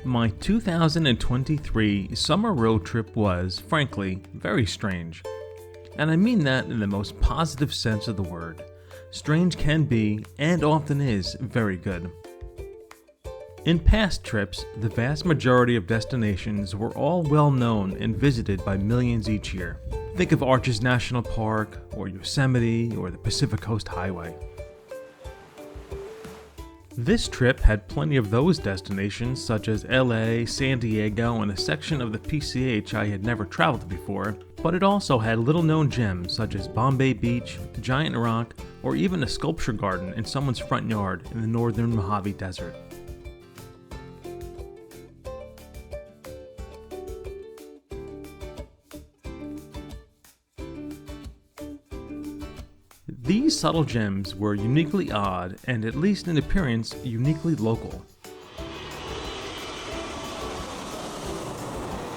My 2023 summer road trip was, frankly, very strange. And I mean that in the most positive sense of the word. Strange can be, and often is, very good. In past trips, the vast majority of destinations were all well known and visited by millions each year. Think of Arches National Park, or Yosemite, or the Pacific Coast Highway. This trip had plenty of those destinations such as LA, San Diego, and a section of the PCH I had never traveled before, but it also had little known gems such as Bombay Beach, Giant Rock, or even a sculpture garden in someone's front yard in the northern Mojave Desert. These subtle gems were uniquely odd and, at least in appearance, uniquely local.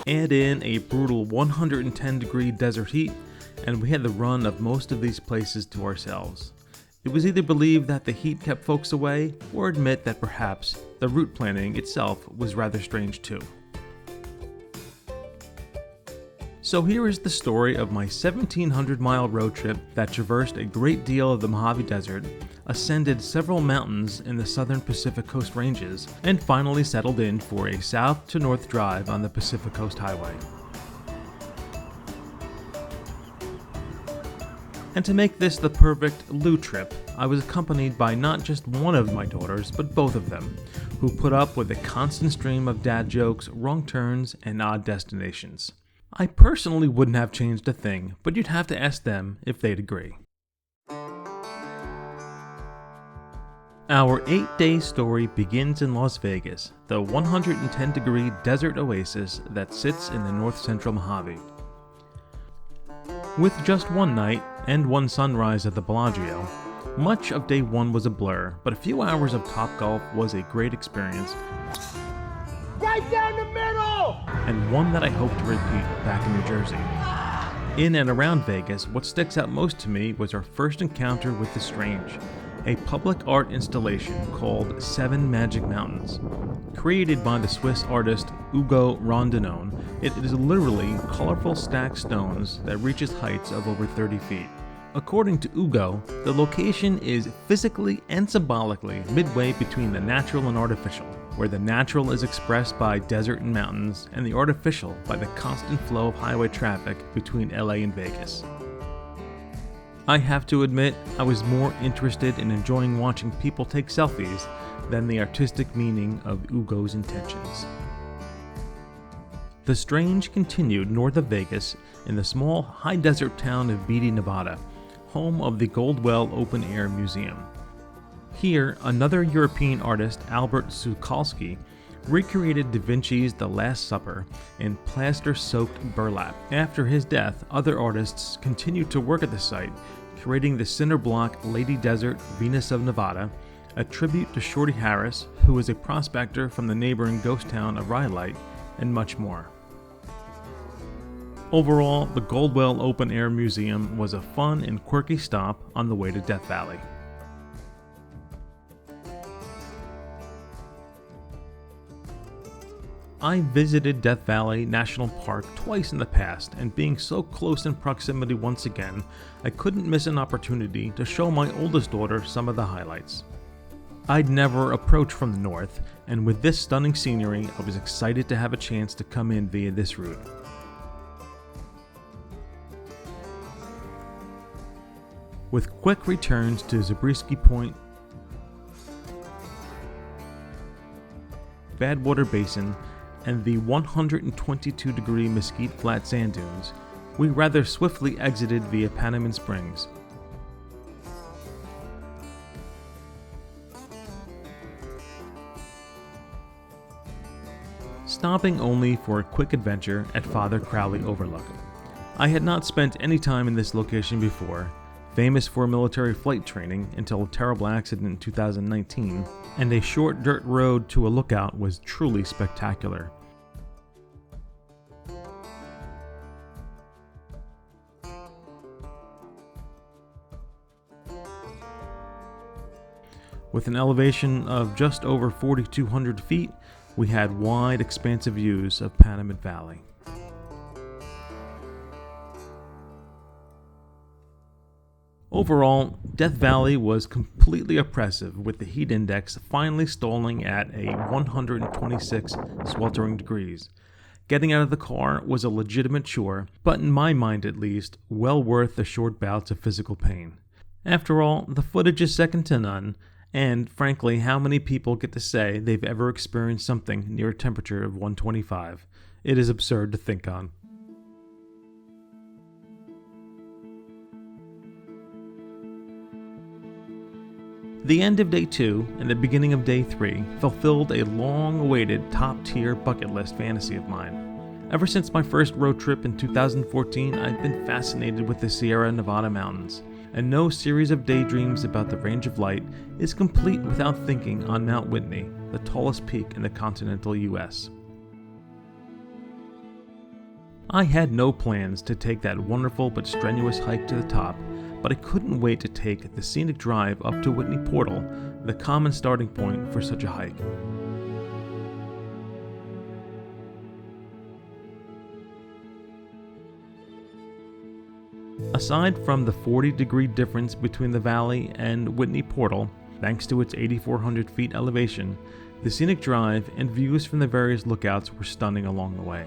Add in a brutal 110-degree desert heat, and we had the run of most of these places to ourselves. It was either believed that the heat kept folks away, or admit that perhaps the route planning itself was rather strange too. So here is the story of my 1,700-mile road trip that traversed a great deal of the Mojave Desert, ascended several mountains in the southern Pacific Coast Ranges, and finally settled in for a south to north drive on the Pacific Coast Highway. And to make this the perfect Lou trip, I was accompanied by not just one of my daughters, but both of them, who put up with a constant stream of dad jokes, wrong turns, and odd destinations. I personally wouldn't have changed a thing, but you'd have to ask them if they'd agree. Our 8-day story begins in Las Vegas, the 110-degree desert oasis that sits in the north-central Mojave. With just one night and one sunrise at the Bellagio, much of day one was a blur, but a few hours of Topgolf was a great experience. Right down the middle! And one that I hope to repeat back in New Jersey. In and around Vegas, what sticks out most to me was our first encounter with the strange, a public art installation called Seven Magic Mountains. Created by the Swiss artist Ugo Rondinone, it is literally colorful stacked stones that reaches heights of over 30 feet. According to Ugo, the location is physically and symbolically midway between the natural and artificial, where the natural is expressed by desert and mountains, and the artificial by the constant flow of highway traffic between LA and Vegas. I have to admit, I was more interested in enjoying watching people take selfies than the artistic meaning of Ugo's intentions. The strange continued north of Vegas in the small high desert town of Beatty, Nevada, home of the Goldwell Open Air Museum. Here, another European artist, Albert Sukalski, recreated Da Vinci's The Last Supper in plaster-soaked burlap. After his death, other artists continued to work at the site, creating the cinder block Lady Desert Venus of Nevada, a tribute to Shorty Harris, who was a prospector from the neighboring ghost town of Rhyolite, and much more. Overall, the Goldwell Open Air Museum was a fun and quirky stop on the way to Death Valley. I visited Death Valley National Park twice in the past, and being so close in proximity once again, I couldn't miss an opportunity to show my oldest daughter some of the highlights. I'd never approached from the north, and with this stunning scenery, I was excited to have a chance to come in via this route. With quick returns to Zabriskie Point, Badwater Basin, and the 122-degree Mesquite Flat sand dunes, we rather swiftly exited via Panamint Springs. Stopping only for a quick adventure at Father Crowley Overlook. I had not spent any time in this location before, famous for military flight training until a terrible accident in 2019, and a short dirt road to a lookout was truly spectacular. With an elevation of just over 4,200 feet, we had wide, expansive views of Panamint Valley. Overall, Death Valley was completely oppressive, with the heat index finally stalling at a 126 sweltering degrees. Getting out of the car was a legitimate chore, but in my mind at least, well worth the short bouts of physical pain. After all, the footage is second to none, and frankly, how many people get to say they've ever experienced something near a temperature of 125? It is absurd to think on. The end of day 2 and the beginning of day 3 fulfilled a long-awaited top-tier bucket list fantasy of mine. Ever since my first road trip in 2014, I've been fascinated with the Sierra Nevada mountains, and no series of daydreams about the range of light is complete without thinking on Mount Whitney, the tallest peak in the continental US. I had no plans to take that wonderful but strenuous hike to the top, but I couldn't wait to take the scenic drive up to Whitney Portal, the common starting point for such a hike. Aside from the 40-degree difference between the valley and Whitney Portal, thanks to its 8,400 feet elevation, the scenic drive and views from the various lookouts were stunning along the way.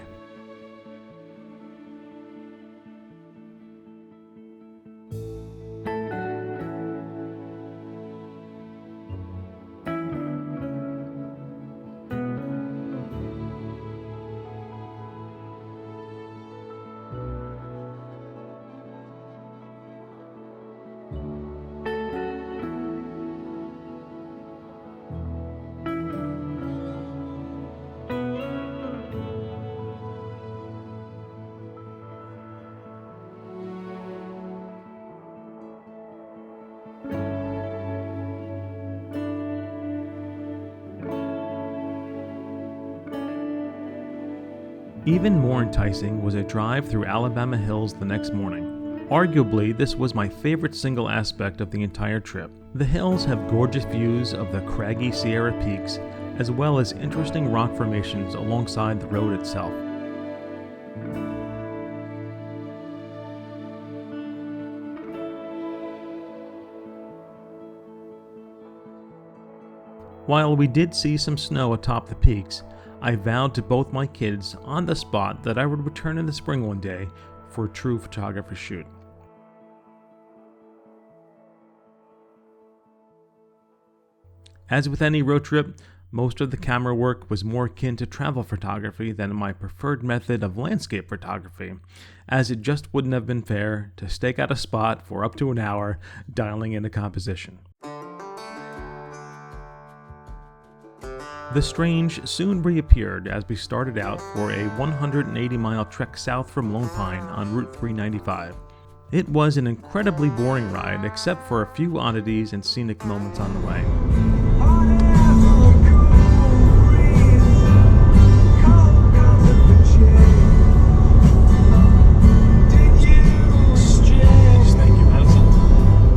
Even more enticing was a drive through Alabama Hills the next morning. Arguably, this was my favorite single aspect of the entire trip. The hills have gorgeous views of the craggy Sierra peaks, as well as interesting rock formations alongside the road itself. While we did see some snow atop the peaks, I vowed to both my kids on the spot that I would return in the spring one day for a true photographer's shoot. As with any road trip, most of the camera work was more akin to travel photography than my preferred method of landscape photography, as it just wouldn't have been fair to stake out a spot for up to an hour dialing in a composition. The strange soon reappeared as we started out for a 180-mile trek south from Lone Pine on Route 395. It was an incredibly boring ride except for a few oddities and scenic moments on the way.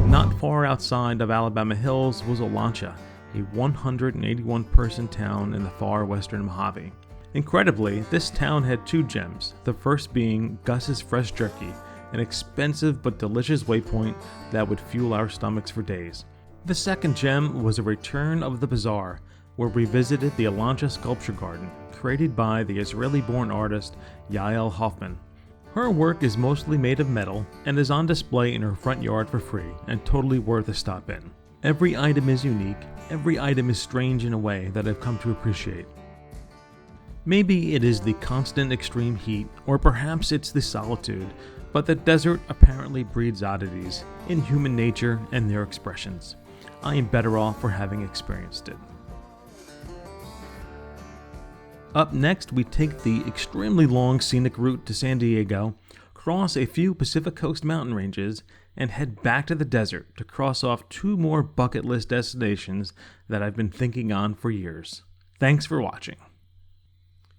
Not far outside of Alabama Hills was Olancha, a 181-person town in the far western Mojave. Incredibly, this town had two gems, the first being Gus's Fresh Jerky, an expensive but delicious waypoint that would fuel our stomachs for days. The second gem was a return of the bazaar, where we visited the Olancha Sculpture Garden, created by the Israeli-born artist Yael Hoffman. Her work is mostly made of metal and is on display in her front yard for free and totally worth a stop in. Every item is unique, every item is strange in a way that I've come to appreciate. Maybe it is the constant extreme heat, or perhaps it's the solitude, but the desert apparently breeds oddities in human nature and their expressions. I am better off for having experienced it. Up next, we take the extremely long scenic route to San Diego, cross a few Pacific Coast mountain ranges, and head back to the desert to cross off two more bucket list destinations that I've been thinking on for years. Thanks for watching.